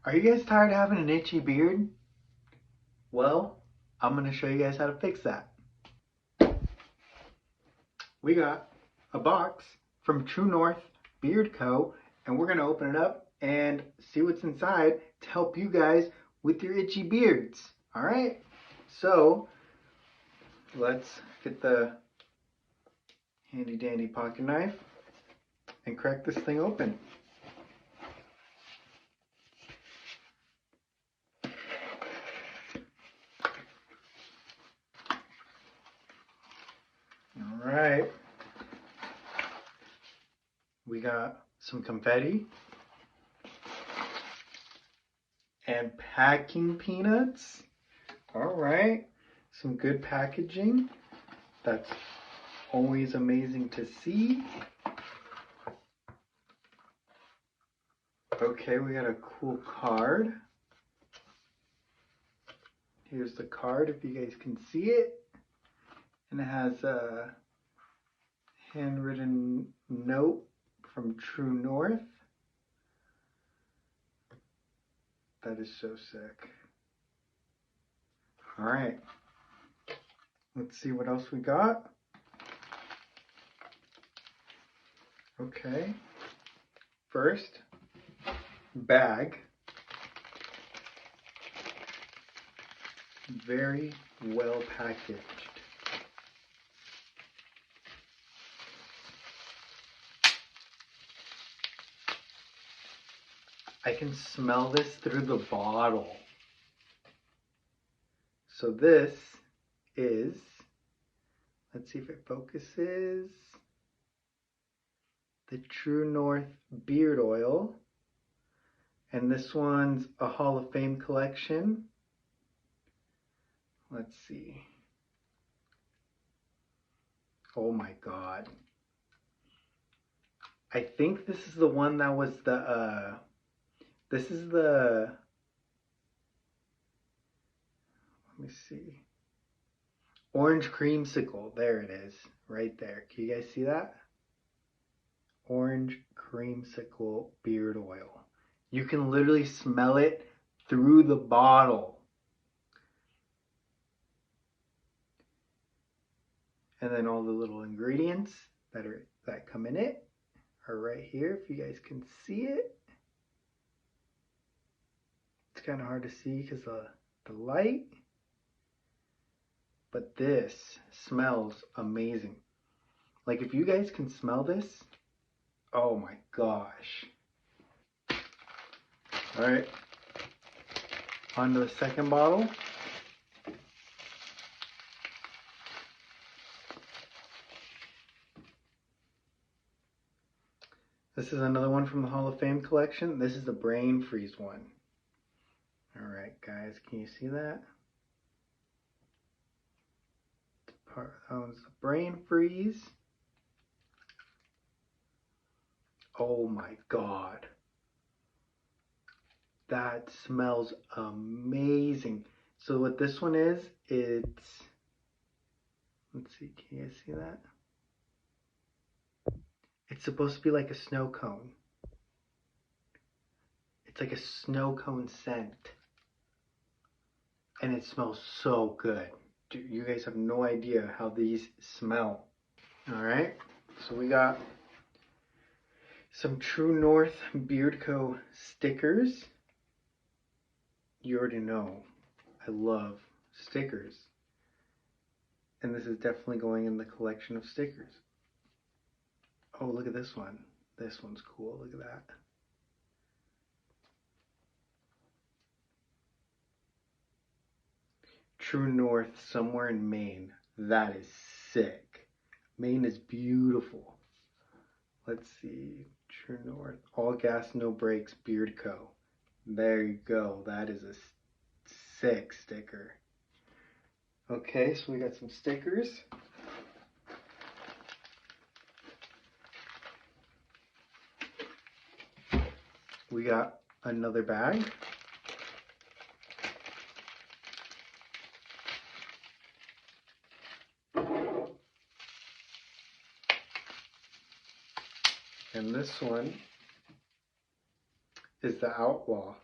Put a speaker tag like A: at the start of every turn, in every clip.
A: Are you guys tired of having an itchy beard? Well, I'm going to show you guys how to fix that. We got a box from Truenorthbeardco, and we're going to open it up and see what's inside to help you guys with your itchy beards. All right, so let's get the handy dandy pocket knife and crack this thing open. All right, we got some confetti and packing peanuts. All right, some good packaging. That's always amazing to see. Okay, we got a cool card. Here's the card if you guys can see it. And it has a handwritten note from True North. That is so sick. All right, let's see what else we got. Okay, first, bag. Very well packaged. I can smell this through the bottle. So this is, let's see if it focuses, the True North Beard Oil. And this one's a Hall of Fame collection. Let's see. Oh my God. I think this is the one that was this is the, let me see. Orange creamsicle. There it is, right there. Can you guys see that? Orange creamsicle beard oil. You can literally smell it through the bottle. And then all the little ingredients that come in it are right here, if you guys can see it. It's kind of hard to see because of the light. But this smells amazing. Like if you guys can smell this, oh my gosh. All right, on to the second bottle. This is another one from the Hall of Fame collection. This is the brain freeze one. All right, guys, can you see that? That one's the brain freeze. Oh my God. That smells amazing. So what this one is, it's, let's see, can you guys see that? It's supposed to be like a snow cone. It's like a snow cone scent. And it smells so good. Dude, you guys have no idea how these smell. All right, so we got some True North Beardco stickers. You already know I love stickers. And this is definitely going in the collection of stickers. Oh, look at this one. This one's cool. Look at that. True North, somewhere in Maine. That is sick. Maine is beautiful. Let's see. True North. All gas, no brakes, Beardco. There you go. That is a sick sticker. Okay, so we got some stickers. We got another bag. And this one is the Outlaw.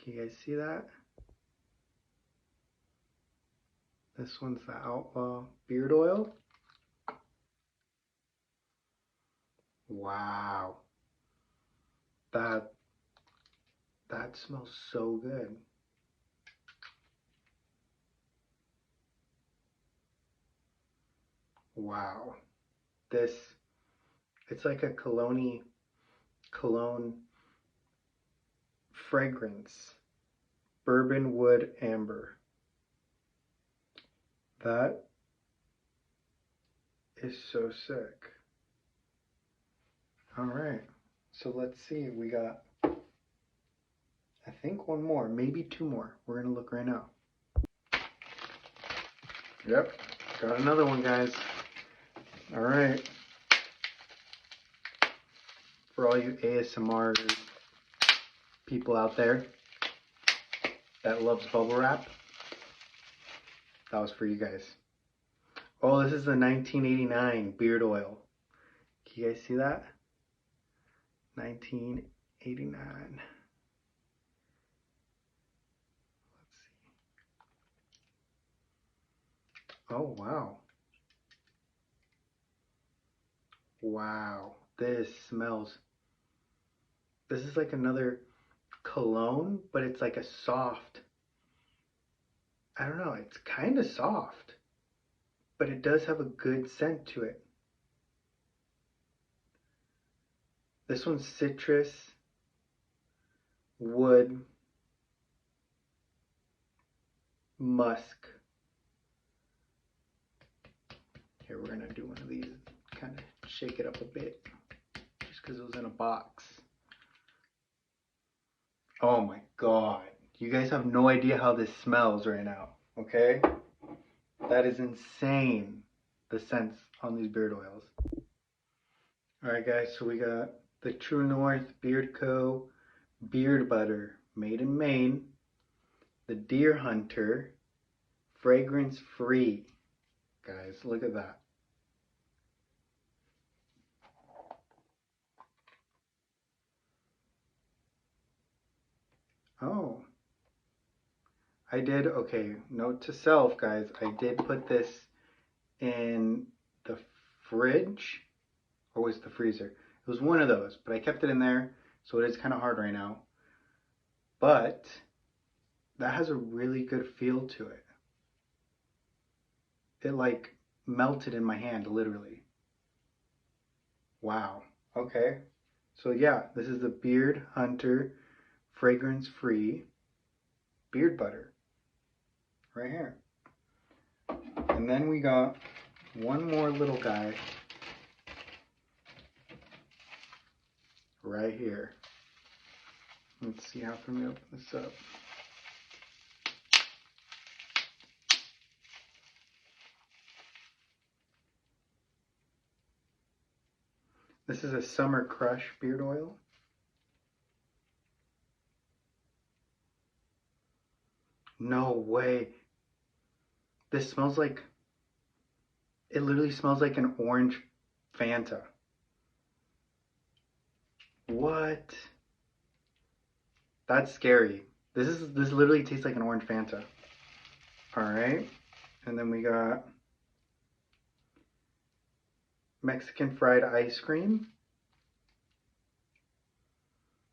A: Can you guys see that? This one's the Outlaw Beard Oil. Wow. That smells so good. Wow. It's like a cologne fragrance. Bourbon wood amber. That is so sick. All right. So let's see. We got, I think, one more, maybe two more. We're going to look right now. Yep. Got another one, guys. All right. For all you ASMR people out there that loves bubble wrap, that was for you guys. Oh, this is the 1989 beard oil. Can you guys see that? 1989. Let's see. Oh, wow. Wow. This is like another cologne, but it's like a soft, I don't know, it's kind of soft, but it does have a good scent to it. This one's citrus, wood, musk. Here, we're gonna do one of these, kind of shake it up a bit, just because it was in a box. Oh my God. You guys have no idea how this smells right now, okay? That is insane, the scents on these beard oils. Alright guys, so we got the Truenorthbeardco Beard Butter, made in Maine. The Deer Hunter, fragrance free. Guys, look at that. Oh. Okay, note to self, guys. I did put this in the fridge, or was it the freezer? It was one of those, but I kept it in there, so it is kind of hard right now. But that has a really good feel to it. It like melted in my hand, literally. Wow. Okay. So yeah, this is the Beard Hunter fragrance free beard butter right here. And then we got one more little guy right here. Let's see how can we open this up. This is a Summer Crush beard oil. No way. This smells like, it literally smells like an orange Fanta. What? That's scary. This literally tastes like an orange Fanta. All right. And then we got Mexican fried ice cream.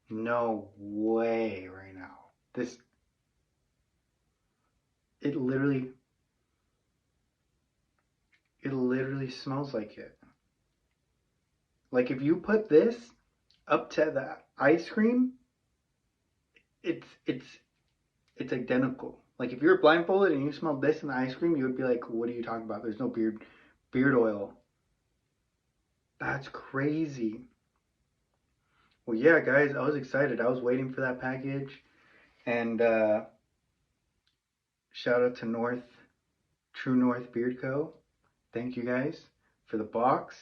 A: No way right now. It literally smells like it. Like if you put this up to the ice cream, it's identical. Like if you're blindfolded and you smelled this in the ice cream, you would be like, what are you talking about? There's no beard oil. That's crazy. Well, yeah, guys, I was excited. I was waiting for that package. And shout out to Truenorthbeardco. Thank you guys for the box.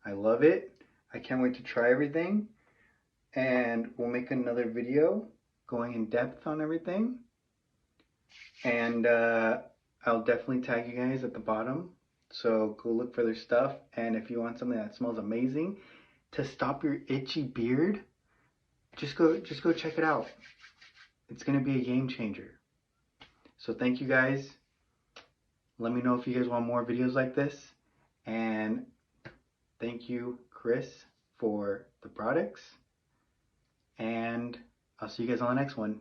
A: I love it. I can't wait to try everything. And we'll make another video going in depth on everything. And I'll definitely tag you guys at the bottom. So go look for their stuff. And if you want something that smells amazing to stop your itchy beard, just go check it out. It's going to be a game changer. So thank you guys. Let me know if you guys want more videos like this. And thank you, Chris, for the products. And I'll see you guys on the next one.